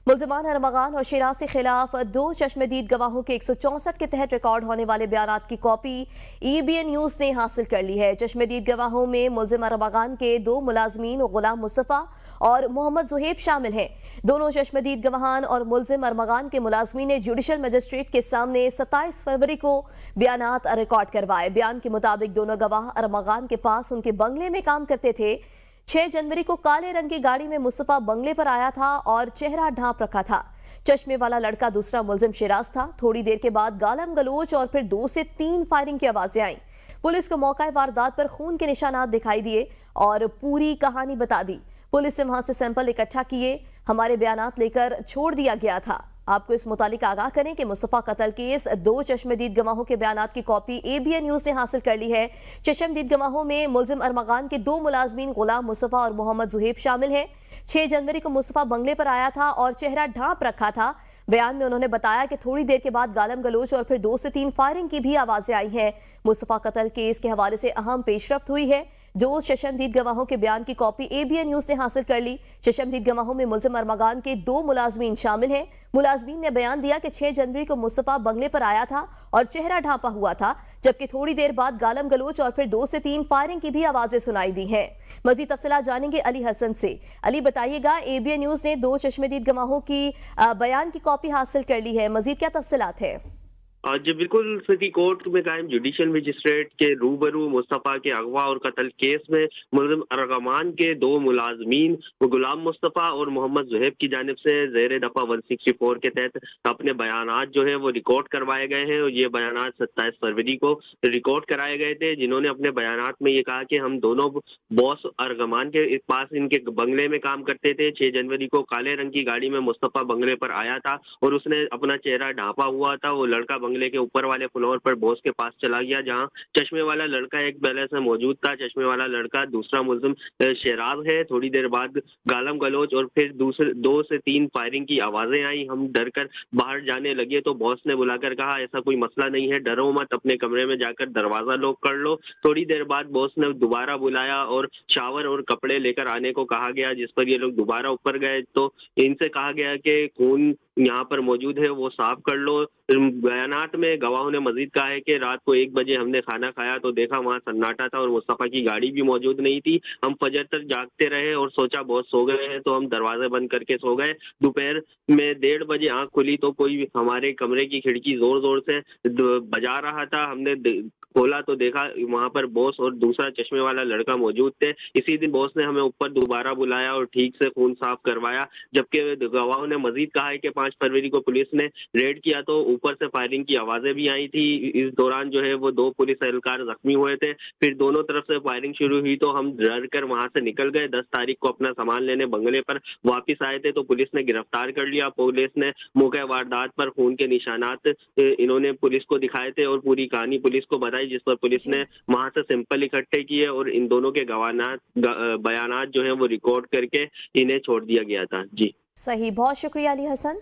मुल्ज़िमान अरमगान और शिराज के खिलाफ दो चश्मदीद गवाहों के 164 के तहत रिकॉर्ड होने वाले बयानात की कॉपी EBN न्यूज़ ने हासिल कर ली है। चश्मदीद गवाहों में मुल्ज़िम अरमगान के दो मुलाजमीन गुलाम मुस्तफ़ा और मोहम्मद ज़ुहैब शामिल हैं। दोनों चश्मदीद गवाहान और मुल्ज़िम अरमगान के मुलाजमीन ने जुडिशल मजिस्ट्रेट के सामने 27 फरवरी को बयानात रिकॉर्ड करवाए। बयान के मुताबिक दोनों गवाह अरमगान के पास उनके बंगले में काम करते थे। 6 जनवरी को काले रंग की गाड़ी में मुस्तफा बंगले पर आया था और चेहरा ढांप रखा था। चश्मे वाला लड़का दूसरा मुल्जिम शिराज था। थोड़ी देर के बाद गालम गलोच और फिर 2 से 3 फायरिंग की आवाजें आईं। पुलिस को मौका वारदात पर खून के निशानात दिखाई दिए और पूरी कहानी बता दी। पुलिस ने वहां से सैंपल इकट्ठा किए, हमारे बयानात लेकर छोड़ दिया गया था। आपको इस मुतालिक आगाह करें कि मुस्तफा कत्ल केस दो चश्मदीद गवाहों के बयानात की कॉपी ABN न्यूज़ ने हासिल कर ली है। चश्मदीद गवाहों में मुल्जिम अरमगान के दो मुलाजमीन गुलाम मुस्तफा और मोहम्मद ज़ुहैब शामिल हैं। 6 जनवरी को मुस्तफा बंगले पर आया था और चेहरा ढांप रखा था। बयान में उन्होंने बताया कि थोड़ी देर के बाद गालम गलोच और फिर 2 से 3 फायरिंग की भी आवाजें आई हैं। मुस्तफा कत्ल केस के हवाले से अहम पेशरफ्त हुई है। दो चश्मदीद गवाहों के बयान की कॉपी ABN न्यूज़ ने हासिल कर ली। चश्मदीद गवाहों में मुल्जिम अरमगान के दो मुलाजमीन शामिल हैं। मुलाजमीन ने बयान दिया कि 6 जनवरी को मुस्तफा बंगले पर आया था और चेहरा ढांपा हुआ था, जबकि थोड़ी देर बाद गालम गलोच और फिर 2 से 3 फायरिंग की भी आवाजें सुनाई दी हैं। मजीद तफसीलात जानेंगे अली हसन से। अली बताइएगा, ABN न्यूज़ ने दो चश्मदीद गवाहों की बयान की कॉपी हासिल कर ली है, मजीद क्या तफसीलात है? जी बिल्कुल, सिटी कोर्ट में कायम जुडिशल मजिस्ट्रेट के रूबरू मुस्तफ़ा के अगवा और कत्ल केस में मुल्ज़िम अरगमान के दो मुलाजमीन गुलाम मुस्तफ़ा और मोहम्मद ज़ुहैब की जानिब से ज़ेर दफ़ा 164 के तहत अपने बयानात जो है वो रिकॉर्ड करवाए गए हैं। और ये बयानात 27 फरवरी को रिकॉर्ड कराए गए थे, जिन्होंने अपने बयानात में ये कहा कि हम दोनों बॉस अरगमान के पास इनके बंगले में काम करते थे। 6 जनवरी को काले रंग की गाड़ी में मुस्तफ़ा बंगले पर आया था और उसने अपना चेहरा ढांपा हुआ था। वो लड़का बंगले के ऊपर वाले फ्लोर पर बॉस के पास चला गया, जहां चश्मे वाला लड़का एक पहले से मौजूद था। चश्मे वाला लड़का दूसरा मुल्जिम शेराब है। थोड़ी देर बाद गालम गलोच और फिर 2 से 3 फायरिंग की आवाजें आई। हम डर कर बाहर जाने लगे तो बॉस ने बुलाकर कहा, ऐसा कोई मसला नहीं है, डरो मत, अपने कमरे में जाकर दरवाजा लॉक कर लो। थोड़ी देर बाद बॉस ने दोबारा बुलाया और शावर और कपड़े लेकर आने को कहा गया, जिस पर ये लोग दोबारा ऊपर गए तो इनसे कहा गया कि खून यहाँ पर मौजूद है, वो साफ कर लो। बयानात में गवाहों ने मजीद कहा है कि रात को 1 बजे हमने खाना खाया तो देखा वहाँ सन्नाटा था और मुस्तफ़ा की गाड़ी भी मौजूद नहीं थी। हम फजर तक जागते रहे और सोचा बहुत सो गए हैं तो हम दरवाजे बंद करके सो गए। दोपहर में 1:30 बजे आंख खुली तो कोई हमारे कमरे की खिड़की जोर जोर से बजा रहा था। हमने खोला तो देखा वहां पर बॉस और दूसरा चश्मे वाला लड़का मौजूद थे। इसी दिन बॉस ने हमें ऊपर दोबारा बुलाया और ठीक से खून साफ करवाया। जबकि गवाहों ने मजीद कहा है कि 5 फरवरी को पुलिस ने रेड किया तो ऊपर से फायरिंग की आवाजें भी आई थी। इस दौरान जो है वो 2 पुलिस एहलकार जख्मी हुए थे। फिर दोनों तरफ से फायरिंग शुरू हुई तो हम डर कर वहां से निकल गए। 10 तारीख को अपना सामान लेने बंगले पर वापिस आए थे तो पुलिस ने गिरफ्तार कर लिया। पुलिस ने मौके वारदात पर खून के निशानात इन्होंने पुलिस को दिखाए थे और पूरी कहानी पुलिस को बताई, जिस पर पुलिस ने वहां से सैंपल इकट्ठे किए और इन दोनों के बयानात जो है वो रिकॉर्ड करके इन्हें छोड़ दिया गया था। जी सही, बहुत शुक्रिया अली हसन।